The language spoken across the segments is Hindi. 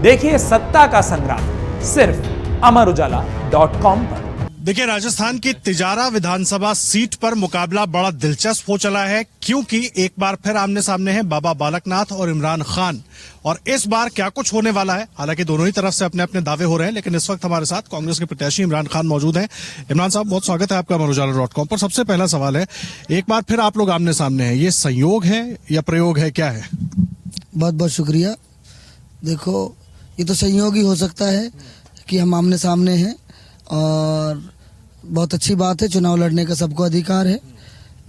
देखिए सत्ता का संग्राम सिर्फ अमरउजाला.com पर। देखिए, राजस्थान की तिजारा विधानसभा सीट पर मुकाबला बड़ा दिलचस्प हो चला है, क्योंकि एक बार फिर आमने सामने हैं बाबा बालकनाथ और इमरान खान। और इस बार क्या कुछ होने वाला है, हालांकि दोनों ही तरफ से अपने अपने दावे हो रहे हैं, लेकिन इस वक्त हमारे साथ कांग्रेस के प्रत्याशी इमरान खान मौजूद हैं। इमरान साहब, बहुत स्वागत है आपका अमरउजाला.com पर। सबसे पहला सवाल है, एक बार फिर आप लोग आमने सामने हैं, ये संयोग है या प्रयोग है, क्या है? बहुत बहुत शुक्रिया। देखो, ये तो संयोग ही हो सकता है कि हम आमने सामने हैं, और बहुत अच्छी बात है। चुनाव लड़ने का सबको अधिकार है।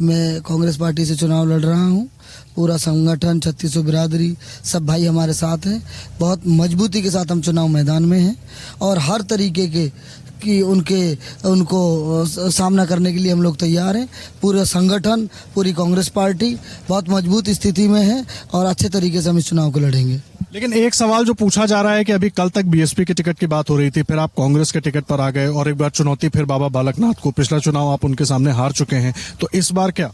मैं कांग्रेस पार्टी से चुनाव लड़ रहा हूँ। पूरा संगठन, 3600 बिरादरी, सब भाई हमारे साथ हैं। बहुत मजबूती के साथ हम चुनाव मैदान में हैं, और हर तरीके के कि उनको सामना करने के लिए हम लोग तैयार हैं। पूरा संगठन, पूरी कांग्रेस पार्टी बहुत मजबूत स्थिति में है, और अच्छे तरीके से हम इस चुनाव को लड़ेंगे। लेकिन एक सवाल जो पूछा जा रहा है कि अभी कल तक बीएसपी के टिकट की बात हो रही थी, फिर आप कांग्रेस के टिकट पर आ गए, और एक बार चुनौती फिर बाबा बालकनाथ को। पिछला चुनाव आप उनके सामने हार चुके हैं, तो इस बार क्या?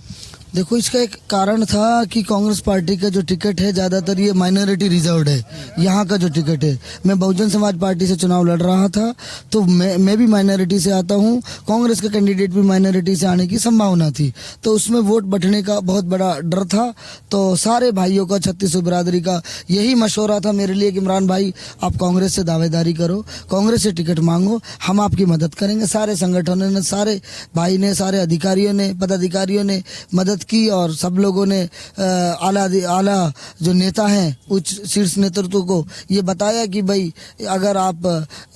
देखो, इसका एक कारण था कि कांग्रेस पार्टी का जो टिकट है ज़्यादातर ये माइनॉरिटी रिजर्व्ड है। यहाँ का जो टिकट है, मैं बहुजन समाज पार्टी से चुनाव लड़ रहा था, तो मैं भी माइनॉरिटी से आता हूँ। कांग्रेस का कैंडिडेट भी माइनॉरिटी से आने की संभावना थी, तो उसमें वोट बंटने का बहुत बड़ा डर था। तो सारे भाइयों का, 3600 बिरादरी का यही मशवरा था मेरे लिए कि इमरान भाई, आप कांग्रेस से दावेदारी करो, कांग्रेस से टिकट मांगो, हम आपकी मदद करेंगे। सारे संगठनों ने, सारे भाई ने, सारे अधिकारियों ने, पदाधिकारियों ने मदद की, और सब लोगों ने आला जो नेता हैं, उच्च शीर्ष नेतृत्व को ये बताया कि भाई, अगर आप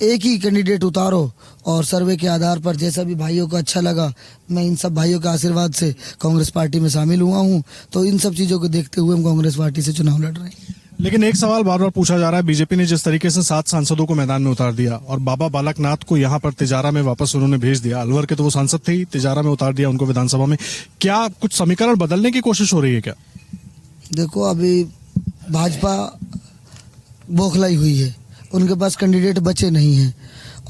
एक ही कैंडिडेट उतारो, और सर्वे के आधार पर जैसा भी भाइयों को अच्छा लगा, मैं इन सब भाइयों के आशीर्वाद से कांग्रेस पार्टी में शामिल हुआ हूँ। तो इन सब चीज़ों को देखते हुए हम कांग्रेस पार्टी से चुनाव लड़ रहे हैं। लेकिन एक सवाल बार बार पूछा जा रहा है, बीजेपी ने जिस तरीके से 7 सांसदों को मैदान में उतार दिया, और बाबा बालकनाथ को यहाँ पर तिजारा में वापस उन्होंने भेज दिया। अलवर के तो वो सांसद थे ही, तिजारा में उतार दिया उनको विधानसभा में। क्या कुछ समीकरण बदलने की कोशिश हो रही है क्या? देखो, अभी भाजपा बौखलाई हुई है, उनके पास कैंडिडेट बचे नहीं हैं।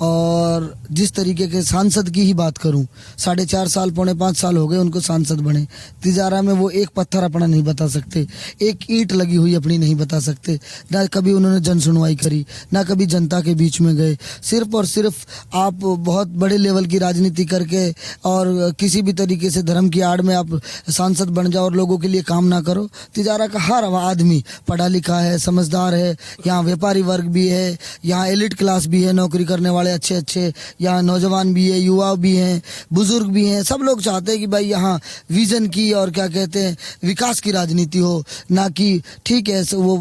और जिस तरीके के सांसद की ही बात करूं, 4.5 साल, 4.5 साल हो गए उनको सांसद बने। तिजारा में वो एक पत्थर अपना नहीं बता सकते, एक ईंट लगी हुई अपनी नहीं बता सकते। ना कभी उन्होंने जन सुनवाई करी, ना कभी जनता के बीच में गए। सिर्फ और सिर्फ आप बहुत बड़े लेवल की राजनीति करके, और किसी भी तरीके से धर्म की आड़ में आप सांसद बन जाओ और लोगों के लिए काम ना करो। तिजारा का हर आदमी पढ़ा लिखा है, समझदार है। यहाँ व्यापारी वर्ग भी है, यहाँ एलिट क्लास भी है, नौकरी करने वाले अच्छे अच्छे, यहाँ नौजवान भी है, युवा भी हैं, बुजुर्ग भी हैं। सब लोग चाहते हैं कि भाई यहाँ विजन की, और क्या कहते हैं, विकास की राजनीति हो, ना कि ठीक है वो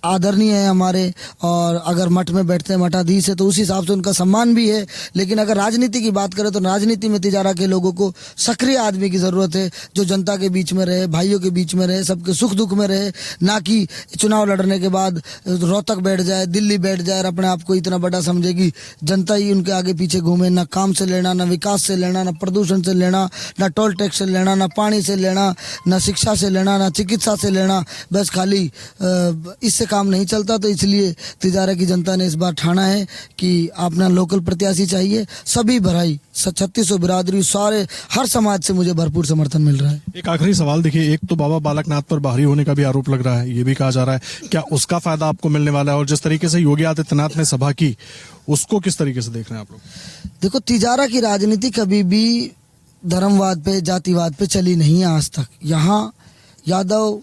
आदरणीय है हमारे, और अगर मठ में बैठते हैं मठाधीश है, तो उस हिसाब से उनका सम्मान भी है। लेकिन अगर राजनीति की बात करें, तो राजनीति में तिजारा के लोगों को सक्रिय आदमी की जरूरत है, जो जनता के बीच में रहे, भाइयों के बीच में रहे, सबके सुख दुख में रहे, ना कि चुनाव लड़ने के बाद रोहतक बैठ जाए, दिल्ली बैठ जाए और अपने आप को इतना बड़ा समझेगी। जनता ही उनके आगे पीछे घूमे, ना काम से लेना, ना विकास से लेना, ना प्रदूषण से लेना, ना टोल टैक्स से लेना, ना पानी से लेना, ना शिक्षा से लेना, ना चिकित्सा से लेना। बस खाली इससे काम नहीं चलता। तो इसलिए तिजारा की जनता ने इस बार ठाना है कि अपना लोकल प्रत्याशी चाहिए। सभी भराई, 3600 बिरादरी, सारे हर समाज से मुझे भरपूर समर्थन मिल रहा है। एक आखिरी सवाल, देखिए, एक तो बाबा बालकनाथ पर बाहरी होने का भी आरोप लग रहा है, ये भी कहा जा रहा है, क्या उसका फायदा आपको मिलने वाला है? और जिस तरीके से योगी आदित्यनाथ ने सभा की, उसको किस तरीके से देख रहे हैं आप लोग? देखो, तिजारा की राजनीति कभी भी धर्मवाद पे, जातिवाद पे चली नहीं है आज तक। यहाँ यादव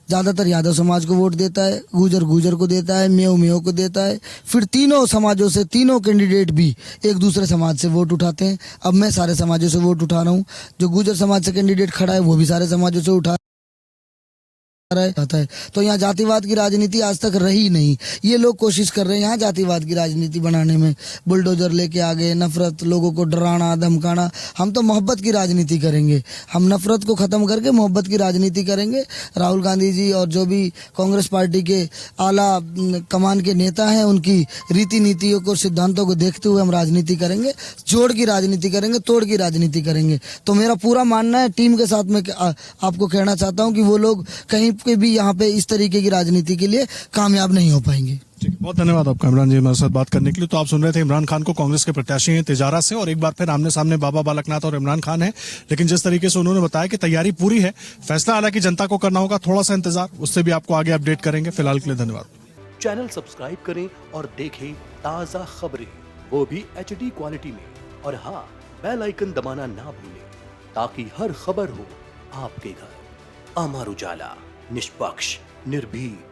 ज़्यादातर यादव समाज को वोट देता है, गुजर को देता है, मेव को देता है। फिर तीनों समाजों से, तीनों कैंडिडेट भी एक दूसरे समाज से वोट उठाते हैं। अब मैं सारे समाजों से वोट उठा रहा हूँ। जो गुजर समाज से कैंडिडेट खड़ा है, वो भी सारे समाजों से उठा जाता है। तो यहाँ जातिवाद की राजनीति आज तक रही नहीं। ये लोग कोशिश कर रहे हैं यहाँ जातिवाद की राजनीति बनाने में, बुलडोजर लेके आ गए, नफरत, लोगों को डराना, धमकाना। हम तो मोहब्बत की राजनीति करेंगे, हम नफरत को खत्म करके मोहब्बत की राजनीति करेंगे। राहुल गांधी जी और जो भी कांग्रेस पार्टी के आला कमान के नेता हैं, उनकी रीति नीतियों को, सिद्धांतों को देखते हुए हम राजनीति करेंगे। जोड़ की राजनीति करेंगे, तोड़ की राजनीति करेंगे। तो मेरा पूरा मानना है, टीम के साथ में आपको कहना चाहता हूँ कि वो लोग कहीं के भी यहाँ पे इस तरीके की राजनीति के लिए कामयाब नहीं हो पाएंगे। बहुत धन्यवाद आपका इमरान जी हमारे साथ बात करने के लिए। तो आप सुन रहे थे इमरान खान को, कांग्रेस के प्रत्याशी हैं तिजारा से, और एक बार फिर आमने सामने बाबा बालकनाथ और इमरान खान है। लेकिन जिस तरीके से उन्होंने बताया कि तैयारी पूरी है, फैसला हालांकि जनता को करना होगा, थोड़ा सा इंतजार, उससे भी आपको आगे अपडेट करेंगे। फिलहाल के लिए धन्यवाद। चैनल सब्सक्राइब करें और देखें ताजा खबरें, वो भी HD क्वालिटी में। और हाँ, बेल आइकन दबाना ना भूलें ताकि हर खबर हो आपके घर। अमर उजाला, निष्पक्ष, निर्भीक,